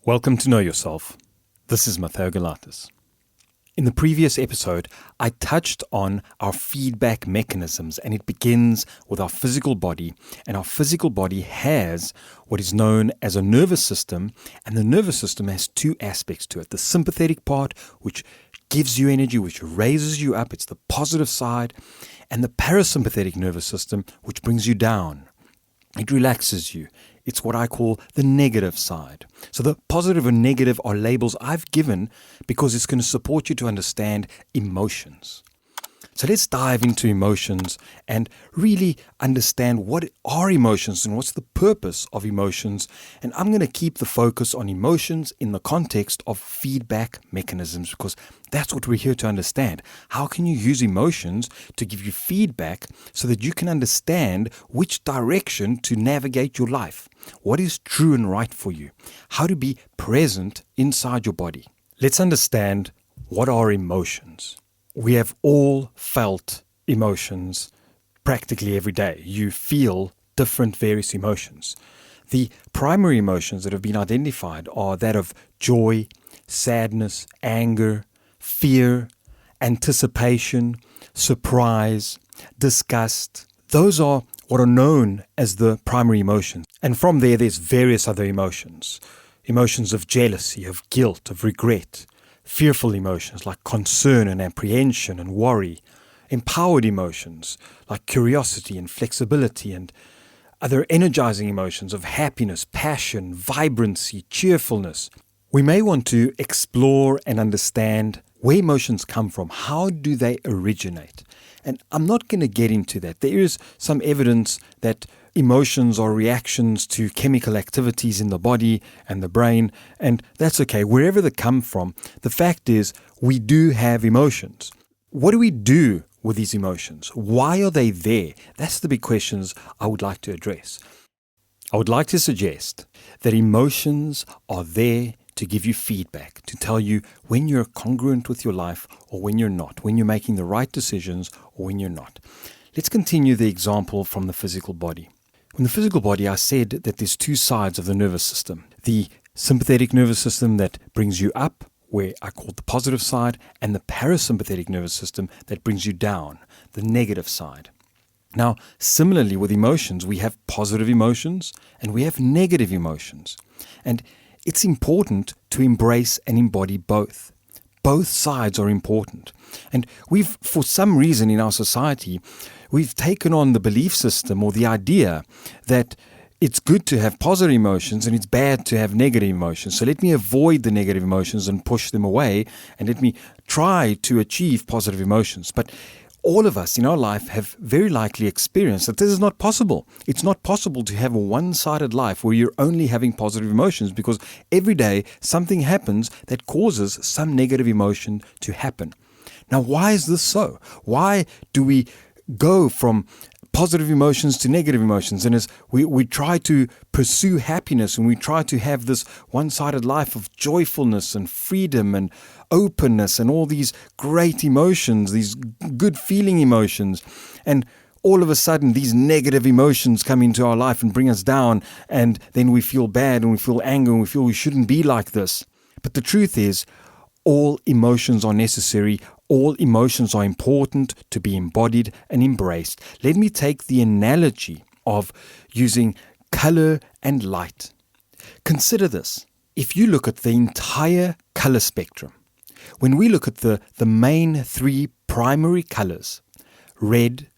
Welcome to Know Yourself. This is Matteo Galatis. In the previous episode, I touched on our feedback mechanisms, and it begins with our physical body. And our physical body has what is known as a nervous system, and the nervous system has two aspects to it. The sympathetic part, which gives you energy, which raises you up, it's the positive side, and the parasympathetic nervous system, which brings you down. It relaxes you. It's what I call the negative side. So the positive and negative are labels I've given because it's going to support you to understand emotions. So let's dive into emotions and really understand what are emotions and what's the purpose of emotions. And I'm going to keep the focus on emotions in the context of feedback mechanisms because that's what we're here to understand. How can you use emotions to give you feedback so that you can understand which direction to navigate your life? What is true and right for you? How to be present inside your body? Let's understand what are emotions. We have all felt emotions practically every day. You feel different various emotions. The primary emotions that have been identified are that of joy, sadness, anger, fear, anticipation, surprise, disgust. Those are what are known as the primary emotions. And from there's various other emotions. Emotions of jealousy, of guilt, of regret. Fearful emotions like concern and apprehension and worry. Empowered emotions like curiosity and flexibility, and other energizing emotions of happiness, passion, vibrancy, cheerfulness. We may want to explore and understand where emotions come from. How do they originate? And I'm not going to get into that. There is some evidence that emotions are reactions to chemical activities in the body and the brain, and that's okay. Wherever they come from, the fact is we do have emotions. What do we do with these emotions? Why are they there? That's the big questions I would like to address. I would like to suggest that emotions are there to give you feedback, to tell you when you're congruent with your life or when you're not, when you're making the right decisions or when you're not. Let's continue the example from the physical body. In the physical body, I said that there's two sides of the nervous system. The sympathetic nervous system that brings you up, where I call the positive side, and the parasympathetic nervous system that brings you down, the negative side. Now, similarly with emotions, we have positive emotions and we have negative emotions. And it's important to embrace and embody both. Both sides are important. And we've, for some reason in our society, we've taken on the belief system or the idea that it's good to have positive emotions and it's bad to have negative emotions. So let me avoid the negative emotions and push them away, and let me try to achieve positive emotions. But all of us in our life have very likely experienced that this is not possible. It's not possible to have a one-sided life where you're only having positive emotions, because every day something happens that causes some negative emotion to happen. Now, why is this so? Why do we go from positive emotions to negative emotions? And as we try to pursue happiness and we try to have this one-sided life of joyfulness and freedom and openness and all these great emotions, these good feeling emotions, and all of a sudden these negative emotions come into our life and bring us down, and then we feel bad and we feel anger and we feel we shouldn't be like this. But the truth is, all emotions are necessary. All emotions are important to be embodied and embraced. Let me take the analogy of using color and light. Consider this. If you look at the entire color spectrum, when we look at the main three primary colors, red,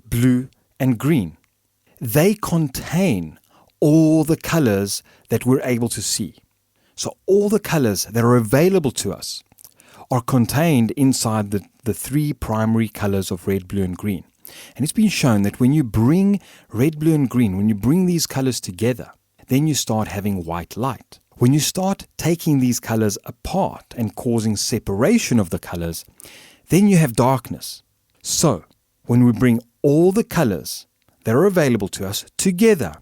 blue, and green, they contain all the colors that we're able to see. So all the colors that are available to us are contained inside the three primary colors of red, blue, and green. And it's been shown that when you bring red, blue, and green, when you bring these colors together, then you start having white light. When you start taking these colors apart and causing separation of the colors, then you have darkness. So, when we bring all the colors that are available to us together,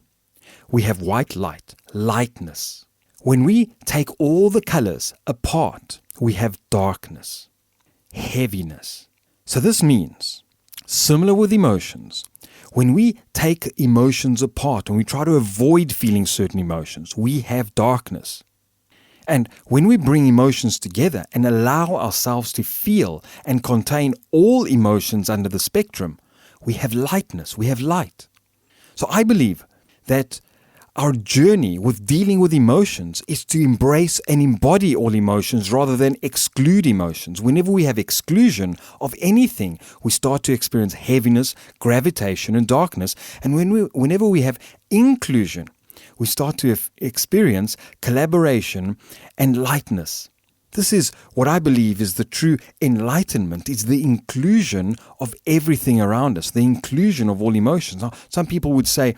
we have white light, lightness. When we take all the colors apart, we have darkness, heaviness. So this means, similar with emotions, when we take emotions apart and we try to avoid feeling certain emotions, we have darkness. And when we bring emotions together and allow ourselves to feel and contain all emotions under the spectrum, we have lightness, we have light. So I believe that our journey with dealing with emotions is to embrace and embody all emotions rather than exclude emotions. Whenever we have exclusion of anything, we start to experience heaviness, gravitation, and darkness. And whenever we have inclusion, we start to experience collaboration and lightness. This is what I believe is the true enlightenment. It's the inclusion of everything around us, the inclusion of all emotions. Now, some people would say,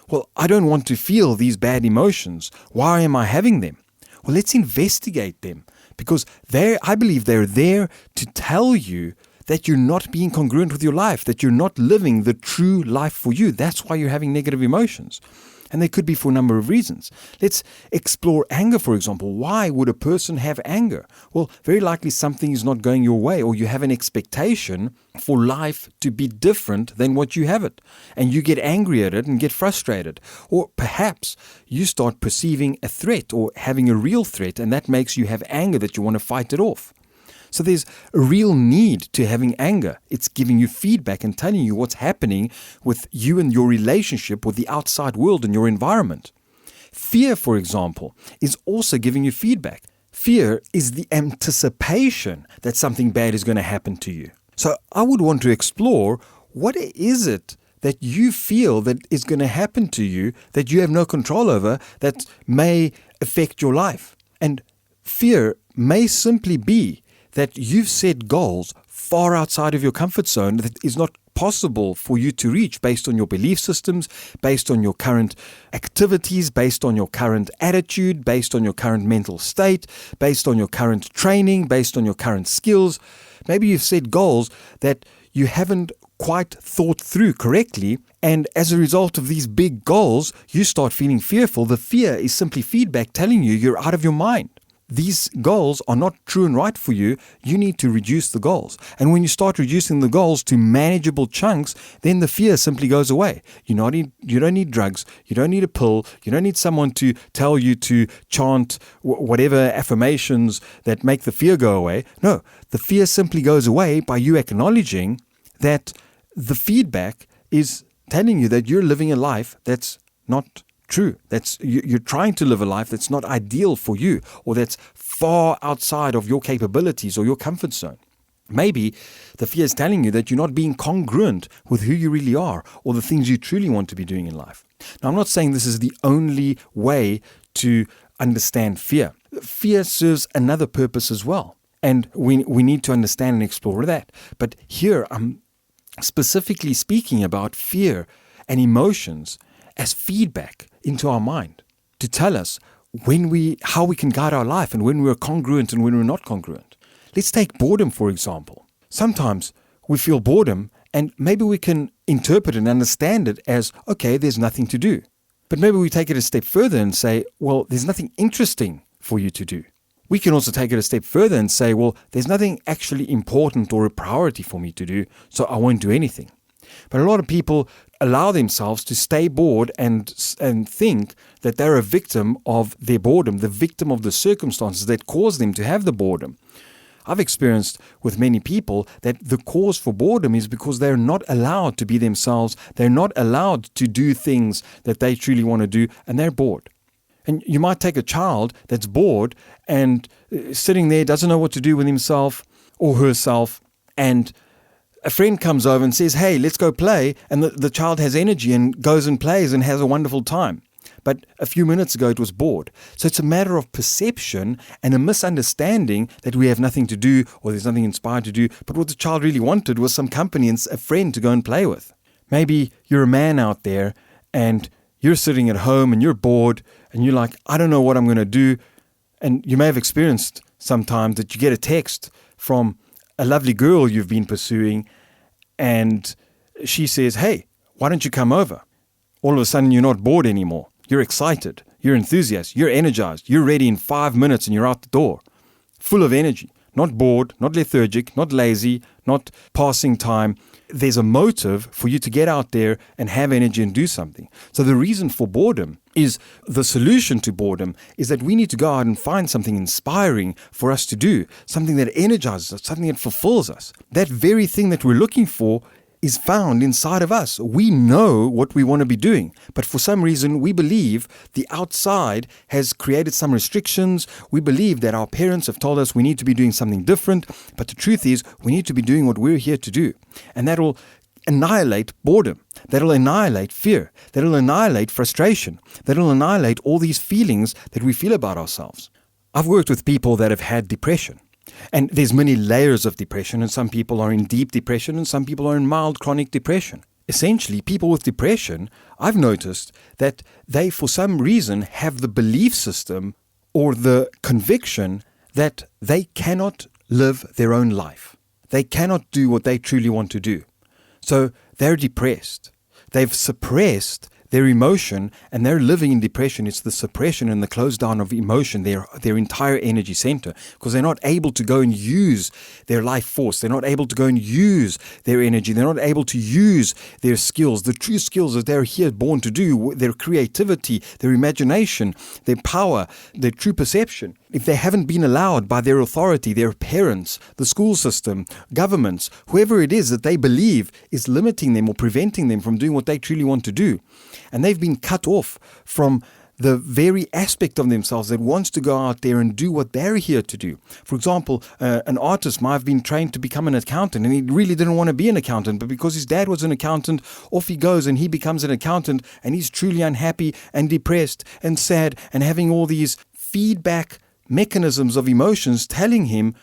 well, I don't want to feel these bad emotions. Why am I having them? Well, let's investigate them, because I believe they're there to tell you that you're not being congruent with your life, that you're not living the true life for you. That's why you're having negative emotions. And they could be for a number of reasons. Let's explore anger, for example. Why would a person have anger? Well, very likely something is not going your way, or you have an expectation for life to be different than what you have it. And you get angry at it and get frustrated. Or perhaps you start perceiving a threat or having a real threat, and that makes you have anger that you want to fight it off. So there's a real need to having anger. It's giving you feedback and telling you what's happening with you and your relationship with the outside world and your environment. Fear, for example, is also giving you feedback. Fear is the anticipation that something bad is going to happen to you. So I would want to explore, what is it that you feel that is going to happen to you that you have no control over, that may affect your life? And fear may simply be that you've set goals far outside of your comfort zone that is not possible for you to reach based on your belief systems, based on your current activities, based on your current attitude, based on your current mental state, based on your current training, based on your current skills. Maybe you've set goals that you haven't quite thought through correctly, and as a result of these big goals, you start feeling fearful. The fear is simply feedback telling you you're out of your mind. These goals are not true and right for you. You need to reduce the goals. And when you start reducing the goals to manageable chunks, then the fear simply goes away. You don't need drugs. You don't need a pill. You don't need someone to tell you to chant whatever affirmations that make the fear go away. No, the fear simply goes away by you acknowledging that the feedback is telling you that you're living a life that's not true. You're trying to live a life that's not ideal for you, or that's far outside of your capabilities or your comfort zone. Maybe the fear is telling you that you're not being congruent with who you really are or the things you truly want to be doing in life. Now, I'm not saying this is the only way to understand fear. Fear serves another purpose as well, and we need to understand and explore that. But here I'm specifically speaking about fear and emotions as feedback into our mind to tell us how we can guide our life and when we're congruent and when we're not congruent. Let's take boredom, for example. Sometimes we feel boredom, and maybe we can interpret and understand it as, okay, there's nothing to do. But maybe we take it a step further and say, well, there's nothing interesting for you to do. We can also take it a step further and say, well, there's nothing actually important or a priority for me to do, so I won't do anything. But a lot of people allow themselves to stay bored and think that they're a victim of their boredom, the victim of the circumstances that cause them to have the boredom. I've experienced with many people that the cause for boredom is because they're not allowed to be themselves. They're not allowed to do things that they truly want to do, and they're bored. And you might take a child that's bored and sitting there, doesn't know what to do with himself or herself, and a friend comes over and says, hey, let's go play, and the child has energy and goes and plays and has a wonderful time. But a few minutes ago it was bored. So it's a matter of perception and a misunderstanding that we have nothing to do or there's nothing inspired to do, but what the child really wanted was some company and a friend to go and play with. Maybe you're a man out there and you're sitting at home and you're bored and you're like, I don't know what I'm going to do. And you may have experienced sometimes that you get a text from a lovely girl you've been pursuing, and she says, hey, why don't you come over? All of a sudden, you're not bored anymore. You're excited. You're enthusiastic. You're energized. You're ready in 5 minutes and you're out the door, full of energy. not bored, not lethargic, not lazy, not passing time. There's a motive for you to get out there and have energy and do something. So the reason for boredom is, the solution to boredom is that we need to go out and find something inspiring for us to do, something that energizes us, something that fulfills us. That very thing that we're looking for is found inside of us. We know what we want to be doing, but for some reason we believe the outside has created some restrictions. We believe that our parents have told us we need to be doing something different, but the truth is we need to be doing what we're here to do. And that will annihilate boredom. That'll annihilate fear. That'll annihilate frustration. That'll annihilate all these feelings that we feel about ourselves. I've worked with people that have had depression. And there's many layers of depression, and some people are in deep depression and some people are in mild chronic depression. Essentially, people with depression, I've noticed that they, for some reason, have the belief system or the conviction that they cannot live their own life. They cannot do what they truly want to do. So they're depressed. They've suppressed their emotion, and they're living in depression. It's the suppression and the close down of emotion, their entire energy center, because they're not able to go and use their life force. They're not able to go and use their energy. They're not able to use their skills, the true skills that they're here born to do, their creativity, their imagination, their power, their true perception. If they haven't been allowed by their authority, their parents, the school system, governments, whoever it is that they believe is limiting them or preventing them from doing what they truly want to do, and they've been cut off from the very aspect of themselves that wants to go out there and do what they're here to do. For example, an artist might have been trained to become an accountant, and he really didn't want to be an accountant, but because his dad was an accountant, off he goes and he becomes an accountant, and he's truly unhappy and depressed and sad and having all these feedback mechanisms of emotions telling him,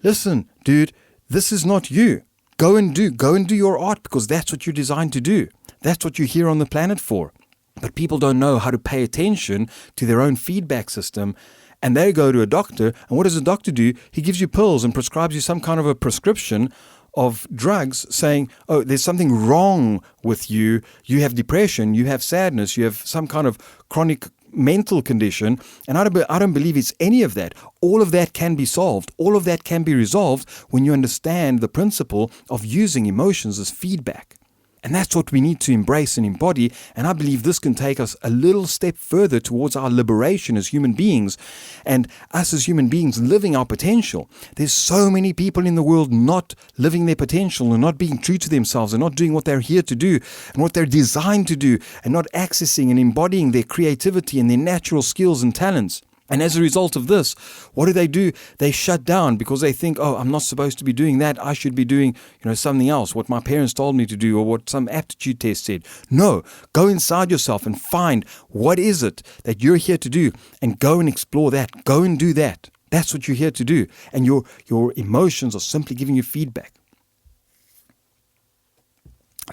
listen, dude, this is not you. Go and do your art, because that's what you're designed to do. That's what you're here on the planet for. But people don't know how to pay attention to their own feedback system, and they go to a doctor, and what does a doctor do? He gives you pills and prescribes you some kind of a prescription of drugs saying, oh, there's something wrong with you. You have depression, you have sadness, you have some kind of chronic mental condition, and I don't believe it's any of that. All of that can be solved. All of that can be resolved when you understand the principle of using emotions as feedback. And that's what we need to embrace and embody. And I believe this can take us a little step further towards our liberation as human beings, and us as human beings living our potential. There's so many people in the world not living their potential and not being true to themselves and not doing what they're here to do and what they're designed to do, and not accessing and embodying their creativity and their natural skills and talents. And as a result of this, what do? They shut down because they think, oh, I'm not supposed to be doing that. I should be doing, something else, what my parents told me to do or what some aptitude test said. No, go inside yourself and find what is it that you're here to do, and go and explore that. Go and do that. That's what you're here to do. And your emotions are simply giving you feedback.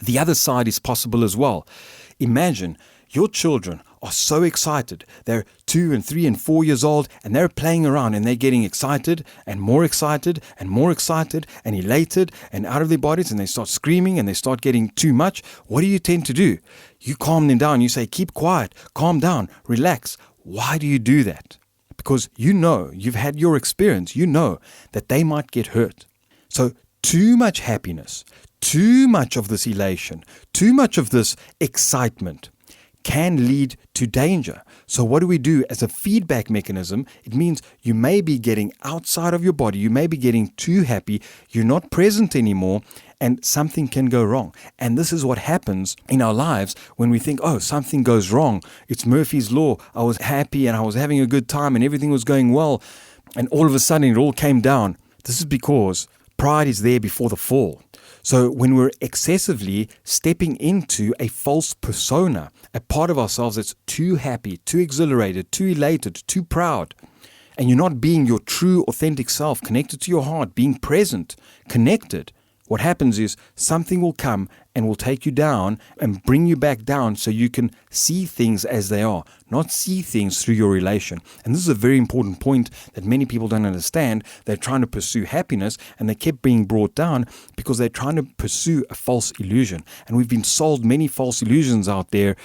The other side is possible as well. Imagine your children are so excited. They're 2 and 3 and 4 years old, and they're playing around, and they're getting excited and more excited and more excited and elated and out of their bodies, and they start screaming and they start getting too much. What do you tend to do? You calm them down. You say, keep quiet, calm down, relax. Why do you do that? Because you've had your experience. You know that they might get hurt. So too much happiness, too much of this elation, too much of this excitement can lead to danger. So what do we do as a feedback mechanism? It means you may be getting outside of your body. You may be getting too happy. You're not present anymore, and something can go wrong. And this is what happens in our lives when we think, oh, something goes wrong. It's Murphy's Law. I was happy and I was having a good time and everything was going well. And all of a sudden it all came down. This is because pride is there before the fall. So when we're excessively stepping into a false persona, a part of ourselves that's too happy, too exhilarated, too elated, too proud, and you're not being your true, authentic self, connected to your heart, being present, connected, what happens is something will come and will take you down and bring you back down so you can see things as they are, not see things through your relation. And this is a very important point that many people don't understand. They're trying to pursue happiness, and they kept being brought down because they're trying to pursue a false illusion. And we've been sold many false illusions out there,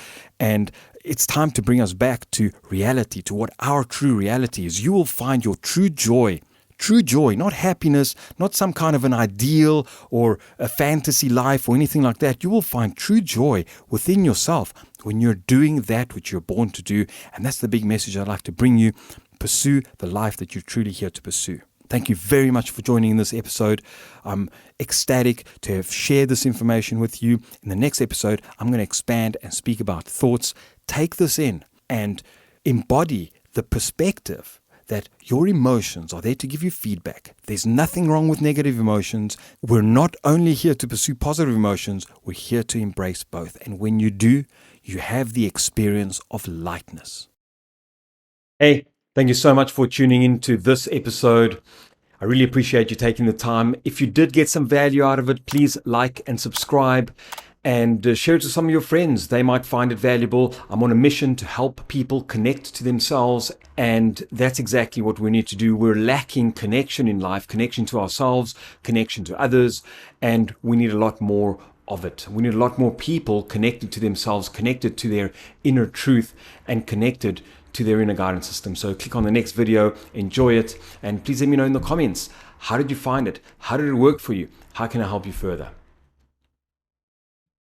and it's time to bring us back to reality, to what our true reality is. You will find your true joy, true joy, not happiness, not some kind of an ideal or a fantasy life or anything like that. You will find true joy within yourself when you're doing that which you're born to do. And that's the big message I'd like to bring you. Pursue the life that you're truly here to pursue. Thank you very much for joining in this episode. I'm ecstatic to have shared this information with you. In the next episode, I'm going to expand and speak about thoughts. Take this in and embody the perspective that your emotions are there to give you feedback. There's nothing wrong with negative emotions. We're not only here to pursue positive emotions, we're here to embrace both. And when you do, you have the experience of lightness. Hey, thank you so much for tuning in to this episode. I really appreciate you taking the time. If you did get some value out of it, please like and subscribe and share it to some of your friends. They might find it valuable. I'm on a mission to help people connect to themselves, and that's exactly what we need to do. We're lacking connection in life, connection to ourselves, connection to others, and we need a lot more of it. We need a lot more people connected to themselves, connected to their inner truth, and connected to their inner guidance system. So click on the next video, enjoy it, and please let me know in the comments, how did you find it? How did it work for you? How can I help you further?